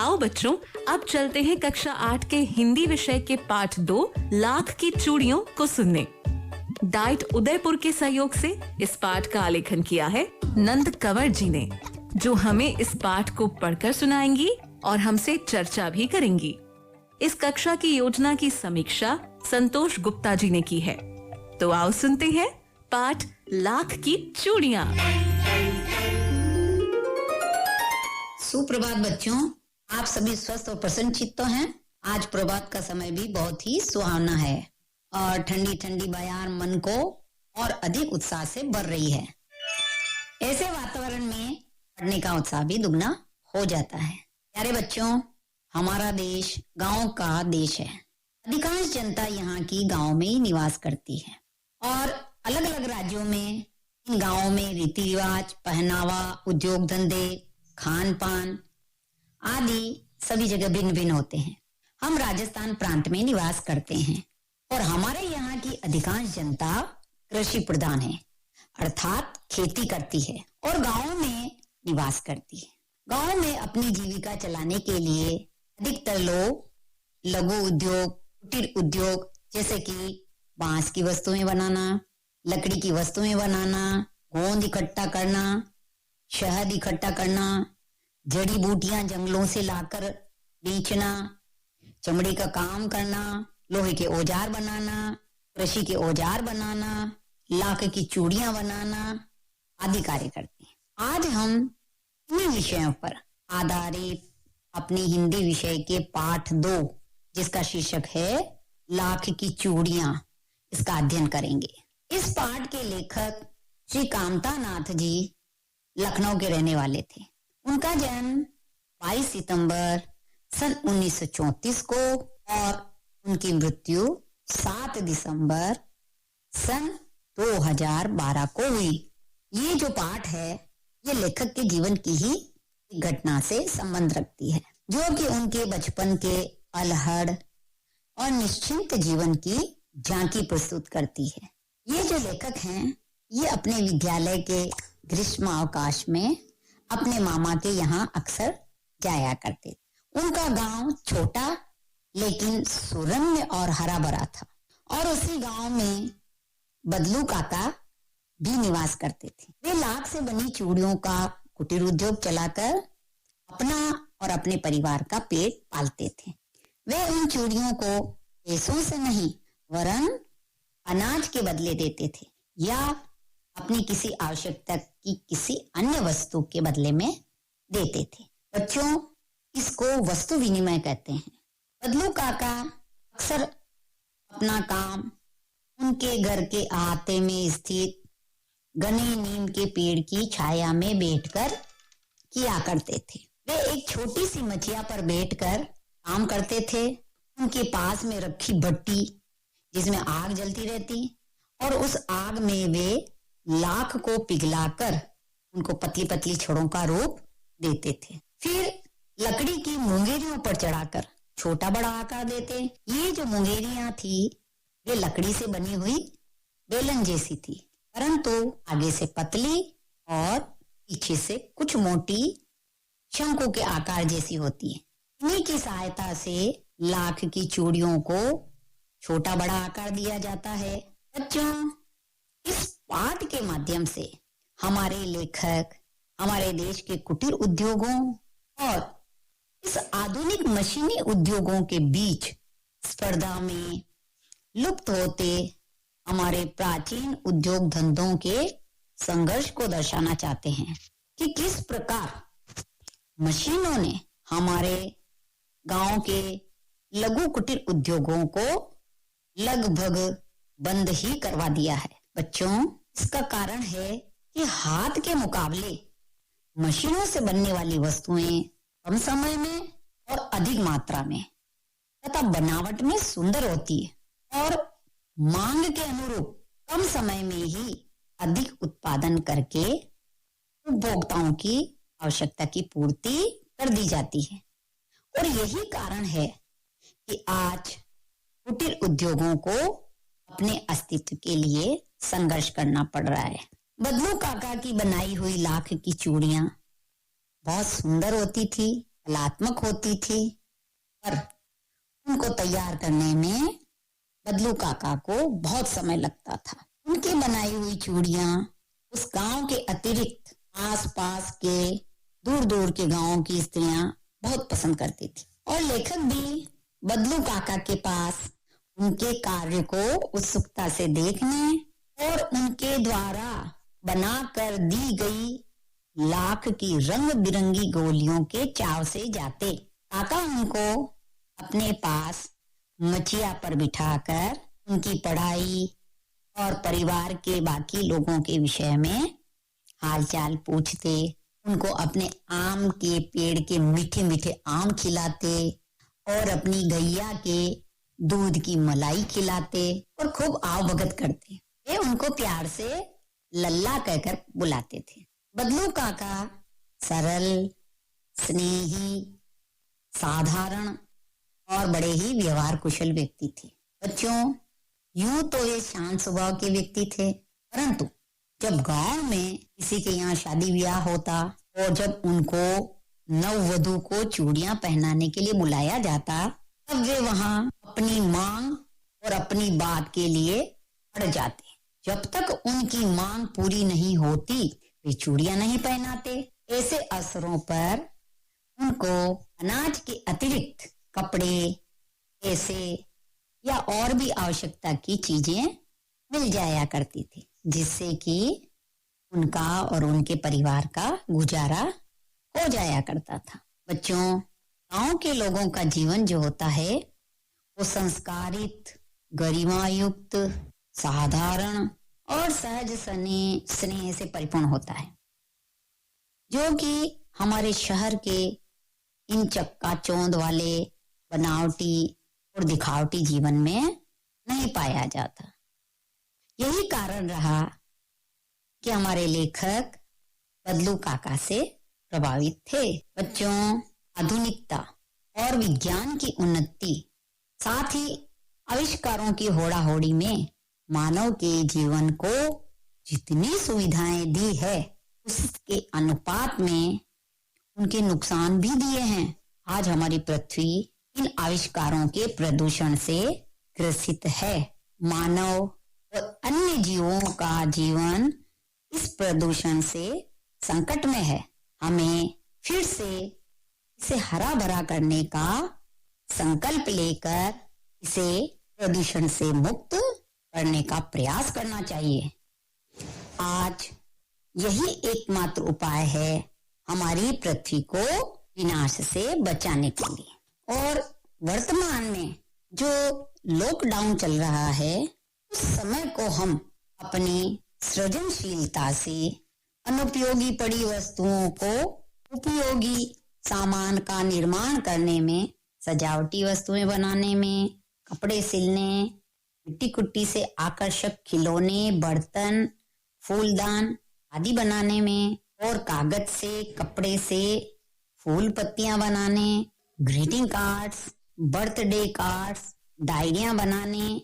आओ बच्चों, अब चलते हैं कक्षा 8 के हिंदी विषय के पाठ 2 लाख की चूड़ियों को सुनने। डाइट उदयपुर के सहयोग से इस पाठ का आलेखन किया है नंद कंवर जी ने, जो हमें इस पाठ को पढ़कर सुनाएंगी और हमसे चर्चा भी करेंगी। इस कक्षा की योजना की समीक्षा संतोष गुप्ता जी ने की है। तो आओ सुनते हैं पाठ लाख की चूड़ियां। सुप्रभात बच्चों, आप सभी स्वस्थ और प्रसन्नचित्त तो हैं। आज प्रभात का समय भी बहुत ही सुहावना है और ठंडी ठंडी बयार मन को और अधिक उत्साह से भर रही है। ऐसे वातावरण में पढ़ने का उत्साह भी दुगना हो जाता है। प्यारे बच्चों, हमारा देश गांव का देश है। अधिकांश जनता यहाँ की गांव में ही निवास करती है और अलग अलग राज्यों में इन गांवों में रीति रिवाज, पहनावा, उद्योग धंधे, खान पान आदि सभी जगह भिन्न भिन्न होते हैं। हम राजस्थान प्रांत में निवास करते हैं और हमारे यहाँ की अधिकांश जनता कृषि प्रधान है, अर्थात खेती करती है और गांव में निवास करती है। गांव में अपनी जीविका चलाने के लिए अधिकतर लोग लघु उद्योग, कुटीर उद्योग जैसे कि बांस की वस्तुएं बनाना, लकड़ी की वस्तुएं बनाना, गोंद इकट्ठा करना, शहद इकट्ठा करना, जड़ी बूटियां जंगलों से लाकर बेचना, चमड़े का काम करना, लोहे के औजार बनाना, कृषि के औजार बनाना, लाख की चूड़ियां बनाना आदि कार्य करते हैं। आज हम इन्हीं विषयों पर आधारित अपने हिंदी विषय के पाठ 2 जिसका शीर्षक है लाख की चूड़ियां, इसका अध्ययन करेंगे। इस पाठ के लेखक श्री कामता नाथ जी लखनऊ के रहने वाले थे। उनका जन्म 22 सितंबर सन 1934 को और उनकी मृत्यु 7 दिसंबर सन 2012 को हुई। ये जो पाठ है ये लेखक के जीवन की ही घटना से संबंध रखती है, जो कि उनके बचपन के अलहड़ और निश्चिंत जीवन की झांकी प्रस्तुत करती है। ये जो लेखक हैं ये अपने विद्यालय के ग्रीष्म अवकाश में अपने मामा के यहाँ अक्सर जाया करते थे। उनका गांव छोटा लेकिन सुरम्य और हरा भरा था और उसी गांव में बदलू काका भी निवास करते थे। वे लाख से बनी चूड़ियों का कुटीर उद्योग चलाकर अपना और अपने परिवार का पेट पालते थे। वे उन चूड़ियों को पैसों से नहीं वरन अनाज के बदले देते थे या अपनी किसी आवश्यकता की किसी अन्य वस्तु के बदले में देते थे। बच्चों, इसको वस्तु विनिमय कहते हैं। बदलू काका अक्सर अपना काम उनके घर के अहाते में स्थित घने नीम के पेड़ की छाया में बैठकर किया करते थे। वे एक छोटी सी मचिया पर बैठकर काम करते थे। उनके पास में रखी भट्टी जिसमें आग जलती रहती और उस आग में वे लाख को पिघलाकर उनको पतली पतली छड़ों का रूप देते थे। फिर लकड़ी की मुंगेरियों पर चढ़ाकर छोटा बड़ा आकार देते। ये जो मुंगेरियां थी वे लकड़ी से बनी हुई बेलन जैसी थी, परंतु आगे से पतली और पीछे से कुछ मोटी शंकु के आकार जैसी होती है। इन्हीं की सहायता से लाख की चूड़ियों को छोटा बड़ा आकार दिया जाता है। बच्चों, इस पाठ के माध्यम से हमारे लेखक हमारे देश के कुटीर उद्योगों और इस आधुनिक मशीनी उद्योगों के बीच स्पर्धा में लुप्त होते हमारे प्राचीन उद्योग धंधों के संघर्ष को दर्शाना चाहते हैं कि किस प्रकार मशीनों ने हमारे गांव के लघु कुटीर उद्योगों को लगभग बंद ही करवा दिया है। बच्चों, इसका कारण है कि हाथ के मुकाबले मशीनों से बनने वाली वस्तुएं कम समय में और अधिक मात्रा में तथा बनावट में सुंदर होती है और मांग के अनुरूप कम समय में ही अधिक उत्पादन करके उपभोक्ताओं की आवश्यकता की पूर्ति कर दी जाती है। और यही कारण है कि आज कुटीर उद्योगों को अपने अस्तित्व के लिए संघर्ष करना पड़ रहा है। बदलू काका की बनाई हुई लाख की चूड़ियां बहुत सुंदर होती थी कलात्मक होती थी, पर उनको तैयार करने में बदलू काका को बहुत समय लगता था। उनकी बनाई हुई चूड़ियां उस गांव के अतिरिक्त आसपास के दूर दूर के गांवों की स्त्रियां बहुत पसंद करती थी और लेखक भी बदलू काका के पास उनके कार्य को उत्सुकता से देखने और उनके द्वारा बनाकर दी गई लाख की रंग बिरंगी गोलियों के चाव से जाते। काका उनको अपने पास मचिया पर बिठाकर उनकी पढ़ाई और परिवार के बाकी लोगों के विषय में हालचाल पूछते, उनको अपने आम के पेड़ के मीठे मीठे आम खिलाते और अपनी गैया के दूध की मलाई खिलाते और खूब आवभगत करते। वे उनको प्यार से लल्ला कहकर बुलाते थे। बदलू काका सरल, स्नेही, साधारण और बड़े ही व्यवहार कुशल व्यक्ति थे। बच्चों, यूं तो वे शांत स्वभाव के व्यक्ति थे, परंतु जब गांव में किसी के यहाँ शादी ब्याह होता और जब उनको नववधु को चूड़ियां पहनाने के लिए बुलाया जाता, तब वे वहां अपनी मांग और अपनी बात के लिए अड़ जाते। जब तक उनकी मांग पूरी नहीं होती, वे चूड़ियां नहीं पहनाते। ऐसे अवसरों पर उनको अनाज के अतिरिक्त कपड़े, पैसे या और भी आवश्यकता की चीजें मिल जाया करती थी, जिससे कि उनका और उनके परिवार का गुजारा हो जाया करता था। बच्चों, गांव के लोगों का जीवन जो होता है वो संस्कारित, गरिमायुक्त, साधारण और सहज स्नेह से परिपूर्ण होता है, जो कि हमारे शहर के इन चक्काचौंध वाले बनावटी और दिखावटी जीवन में नहीं पाया जाता। यही कारण रहा कि हमारे लेखक बदलू काका से प्रभावित थे। बच्चों, आधुनिकता और विज्ञान की उन्नति, साथ ही आविष्कारों की होड़ाहोड़ी में मानव के जीवन को जितनी सुविधाएं दी है, उसके अनुपात में उनके नुकसान भी दिए हैं। आज हमारी पृथ्वी इन आविष्कारों के प्रदूषण से ग्रसित है। मानव और अन्य जीवों का जीवन इस प्रदूषण से संकट में है। हमें फिर से इसे हरा भरा करने का संकल्प लेकर इसे प्रदूषण से मुक्त करने का प्रयास करना चाहिए। आज यही एकमात्र उपाय है हमारी पृथ्वी को विनाश से बचाने के लिए। और वर्तमान में जो लॉकडाउन चल रहा है, उस समय को हम अपनी सृजनशीलता से अनुपयोगी पड़ी वस्तुओं को उपयोगी सामान का निर्माण करने में, सजावटी वस्तुएं बनाने में, कपड़े सिलने, मिट्टी कुट्टी से आकर्षक खिलौने, बर्तन, फूलदान आदि बनाने में, और कागज से, कपड़े से फूल पत्तियां बनाने, ग्रीटिंग कार्ड्स, बर्थडे कार्ड्स, डायरियां बनाने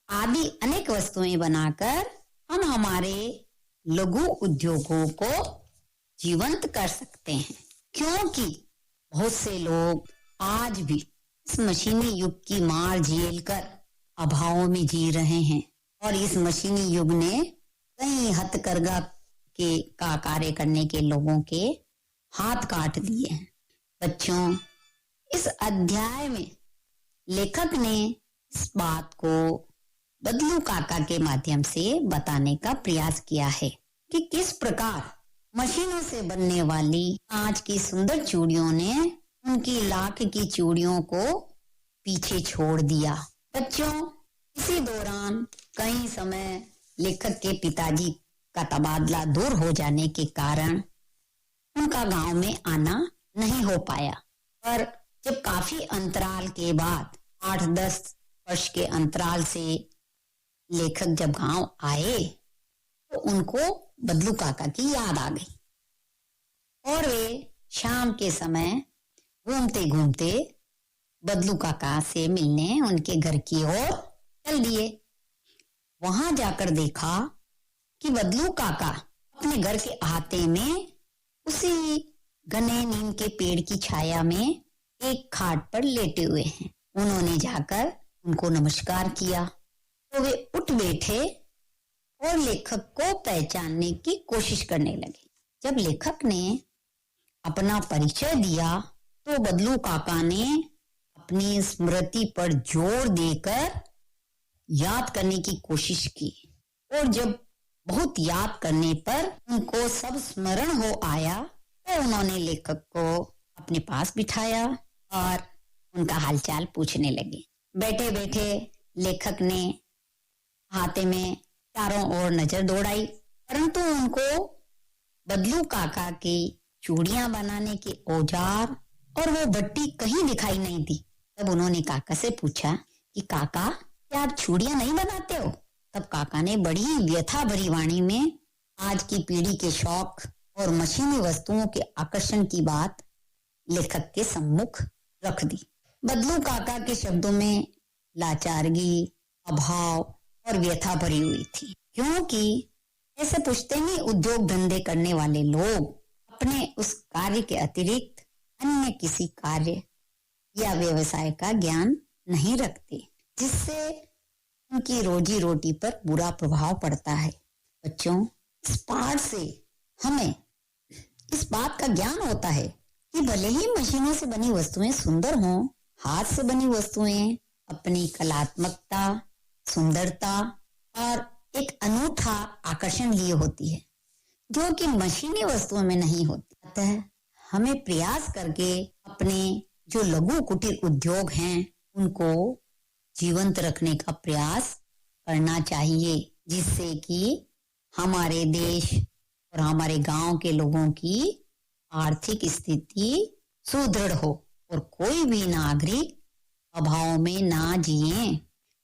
आदि अनेक वस्तुएं बनाकर हम हमारे लघु उद्योगों को जीवंत कर सकते हैं। क्योंकि बहुत से लोग आज भी इस मशीनी युग की मार झेलकर अभावों में जी रहे हैं और इस मशीनी युग ने कई हथकरघा का कार्य करने के लोगों के हाथ काट दिए हैं। बच्चों, इस अध्याय में लेखक ने इस बात को बदलू काका के माध्यम से बताने का प्रयास किया है कि किस प्रकार मशीनों से बनने वाली कांच की सुंदर चूड़ियों ने उनकी लाख की चूड़ियों को पीछे छोड़ दिया। बच्चों, इसी दौरान कई समय लेखक के पिताजी का तबादला दूर हो जाने के कारण उनका गांव में आना नहीं हो पाया, पर जब काफी अंतराल के बाद 8-10 वर्ष के अंतराल से लेखक जब गांव आए तो उनको बदलू काका की याद आ गई और वे शाम के समय घूमते घूमते बदलू काका से मिलने उनके घर की ओर चल दिए। वहां जाकर देखा कि बदलू काका अपने घर के अहाते में उसी घने नीम के पेड़ की छाया में एक खाट पर लेटे हुए हैं। उन्होंने जाकर उनको नमस्कार किया तो वे उठ बैठे और लेखक को पहचानने की कोशिश करने लगे। जब लेखक ने अपना परिचय दिया तो बदलू काका ने अपनी स्मृति पर जोर देकर याद करने की कोशिश की और जब बहुत याद करने पर उनको सब स्मरण हो आया तो उन्होंने लेखक को अपने पास बिठाया और उनका हालचाल पूछने लगे। बैठे बैठे लेखक ने हाथे में चारों ओर नजर दौड़ाई, परंतु उनको बदलू काका की चूड़ियां बनाने के औजार और वो भट्टी कहीं दिखाई नहीं दी। तब उन्होंने काका से पूछा कि काका, क्या आप चूड़ियां नहीं बनाते हो? तब काका ने बड़ी व्यथा भरी वाणी में आज की पीढ़ी के शौक और मशीनी वस्तुओं के आकर्षण की बात लेखक के सम्मुख रख दी। बदलू काका के शब्दों में लाचारगी, अभाव और व्यथा भरी हुई थी, क्योंकि ऐसे पुश्तैनी उद्योग धंधे करने वाले लोग अपने उस कार्य के अतिरिक्त अन्य किसी कार्य या व्यवसाय का ज्ञान नहीं रखते, जिससे उनकी रोजी रोटी पर बुरा प्रभाव पड़ता है। बच्चों, इस पाठ से हमें इस बात का ज्ञान होता है कि भले ही मशीनों से बनी वस्तुएं सुंदर हों, हाथ से बनी वस्तुएं अपनी कलात्मकता, सुंदरता और एक अनूठा आकर्षण लिए होती है, जो कि मशीनी वस्तुओं में नहीं होती। अतः हमें प्रयास करके अपने जो लघु कुटीर उद्योग हैं उनको जीवंत रखने का प्रयास करना चाहिए, जिससे कि हमारे देश और हमारे गांव के लोगों की आर्थिक स्थिति सुदृढ़ हो और कोई भी नागरिक अभाव में ना जिए।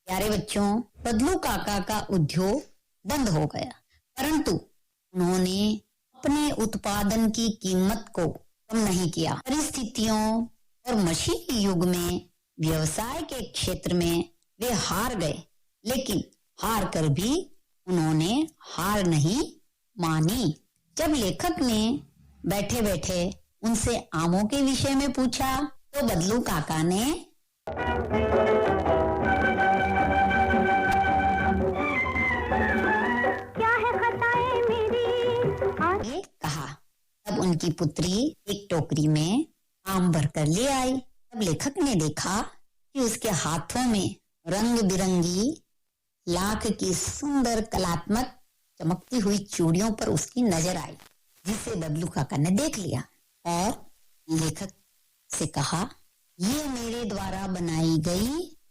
प्यारे बच्चों, बदलू काका का उद्योग बंद हो गया, परंतु उन्होंने अपने उत्पादन की कीमत को कम नहीं किया। परिस्थितियों और मशीनी युग में व्यवसाय के क्षेत्र में वे हार गए, लेकिन हार कर भी उन्होंने हार नहीं मानी। जब लेखक ने बैठे बैठे उनसे आमों के विषय में पूछा तो बदलू काका ने क्या है खताएं मेरी ये कहा। तब उनकी पुत्री एक टोकरी में आम भरकर ले आई। तब लेखक ने देखा कि उसके हाथों में रंग बिरंगी लाख की सुंदर कलात्मक चमकती हुई चूड़ियों पर उसकी नजर आई, जिसे बदलू काका ने देख लिया और लेखक से कहा, ये मेरे द्वारा बनाई गई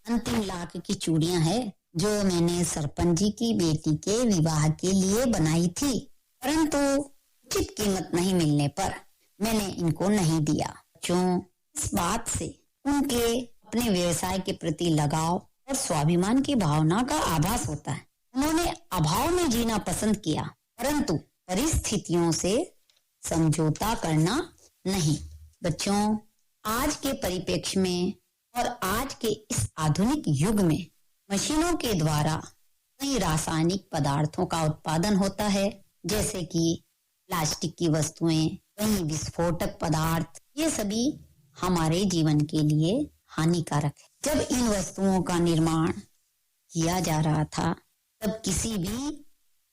अंतिम लाख की चूड़ियां हैं, जो मैंने सरपंच जी की बेटी के विवाह के लिए बनाई थी, परंतु उचित कीमत नहीं मिलने पर मैंने इनको नहीं दिया। क्यों? इस बात से उनके अपने व्यवसाय के प्रति लगाव और स्वाभिमान की भावना का आभास होता है। उन्होंने अभाव में जीना पसंद किया, परंतु परिस्थितियों से समझौता करना नहीं। बच्चों, आज के परिप्रेक्ष्य में और आज के इस आधुनिक युग में मशीनों के द्वारा कई रासायनिक पदार्थों का उत्पादन होता है, जैसे कि प्लास्टिक की वस्तुएं, कई विस्फोटक पदार्थ, ये सभी हमारे जीवन के लिए हानिकारक है। जब इन वस्तुओं का निर्माण किया जा रहा था, तब किसी भी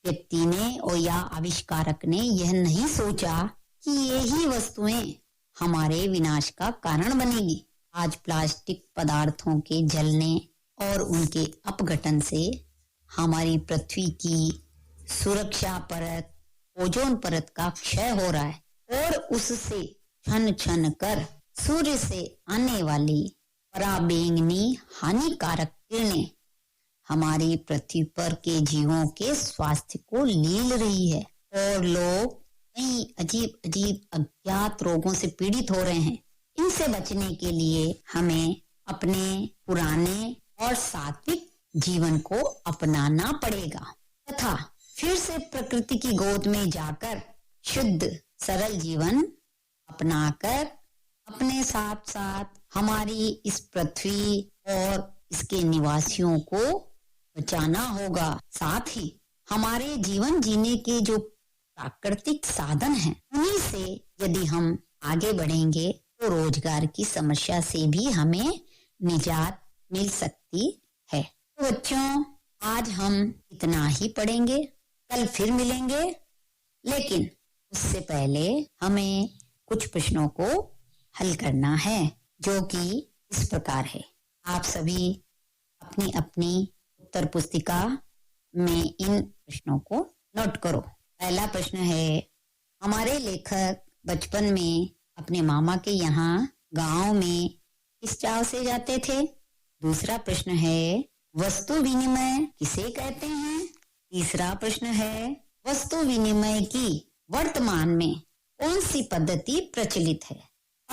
व्यक्ति ने और या आविष्कारक ने यह नहीं सोचा कि यही वस्तुएं हमारे विनाश का कारण बनेगी। आज प्लास्टिक पदार्थों के जलने और उनके अपघटन से हमारी पृथ्वी की सुरक्षा परत, ओजोन परत का क्षय हो रहा है और उससे छन छन कर सूर्य से आने वाली पराबैंगनी हानिकारक किरणें हमारी पृथ्वी पर के जीवों के स्वास्थ्य को लील रही है और लोग कई अजीब अजीब अज्ञात रोगों से पीड़ित हो रहे हैं। इनसे बचने के लिए हमें अपने पुराने और सात्विक जीवन को अपनाना पड़ेगा तथा फिर से प्रकृति की गोद में जाकर शुद्ध सरल जीवन अपनाकर अपने साथ साथ हमारी इस पृथ्वी और इसके निवासियों को बचाना होगा। साथ ही हमारे जीवन जीने के जो प्राकृतिक साधन हैं, उन्हीं से यदि हम आगे बढ़ेंगे तो रोजगार की समस्या से भी हमें निजात मिल सकती है। तो बच्चों, आज हम इतना ही पढ़ेंगे, कल फिर मिलेंगे, लेकिन उससे पहले हमें कुछ प्रश्नों को हल करना है, जो कि इस प्रकार है। आप सभी अपनी अपनी उत्तर पुस्तिका में इन प्रश्नों को नोट करो। पहला प्रश्न है, हमारे लेखक बचपन में अपने मामा के यहाँ गांव में किस चाव से जाते थे? दूसरा प्रश्न है, वस्तु विनिमय किसे कहते हैं? तीसरा प्रश्न है, वस्तु विनिमय की वर्तमान में कौन सी पद्धति प्रचलित है?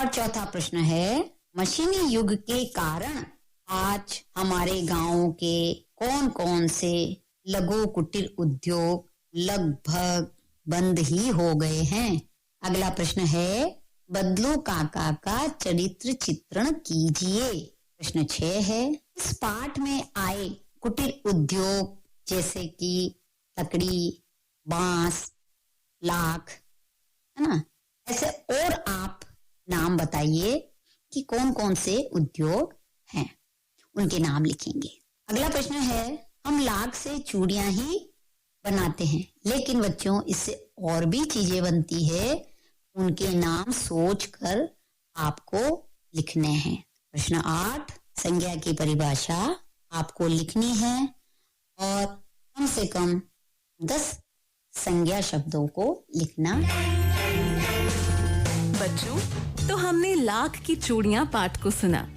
और चौथा प्रश्न है, मशीनी युग के कारण आज हमारे गांवों के कौन कौन से लघु कुटीर उद्योग लगभग बंद ही हो गए हैं? अगला प्रश्न है, बदलू काका का चरित्र चित्रण कीजिए। प्रश्न 6 है, इस पाठ में आए कुटीर उद्योग जैसे कि लकड़ी, बांस, लाख, है ना, ऐसे और आप नाम बताइए कि कौन कौन से उद्योग हैं, उनके नाम लिखेंगे। अगला प्रश्न है, हम लाख से चूड़ियां ही बनाते हैं, लेकिन बच्चों इससे और भी चीजें बनती है, उनके नाम सोचकर आपको लिखने हैं। प्रश्न 8, संज्ञा की परिभाषा आपको लिखनी है और कम से कम 10 संज्ञा शब्दों को लिखना। बच्चों, तो हमने लाख की चूड़ियां पाठ को सुना।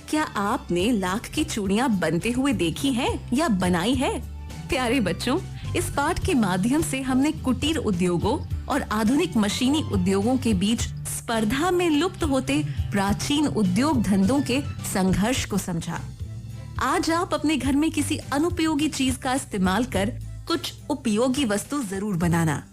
क्या आपने लाख की चूड़ियां बनते हुए देखी हैं या बनाई है? प्यारे बच्चों, इस पाठ के माध्यम से हमने कुटीर उद्योगों और आधुनिक मशीनी उद्योगों के बीच स्पर्धा में लुप्त होते प्राचीन उद्योग धंधों के संघर्ष को समझा। आज आप अपने घर में किसी अनुपयोगी चीज का इस्तेमाल कर कुछ उपयोगी वस्तु जरूर बनाना।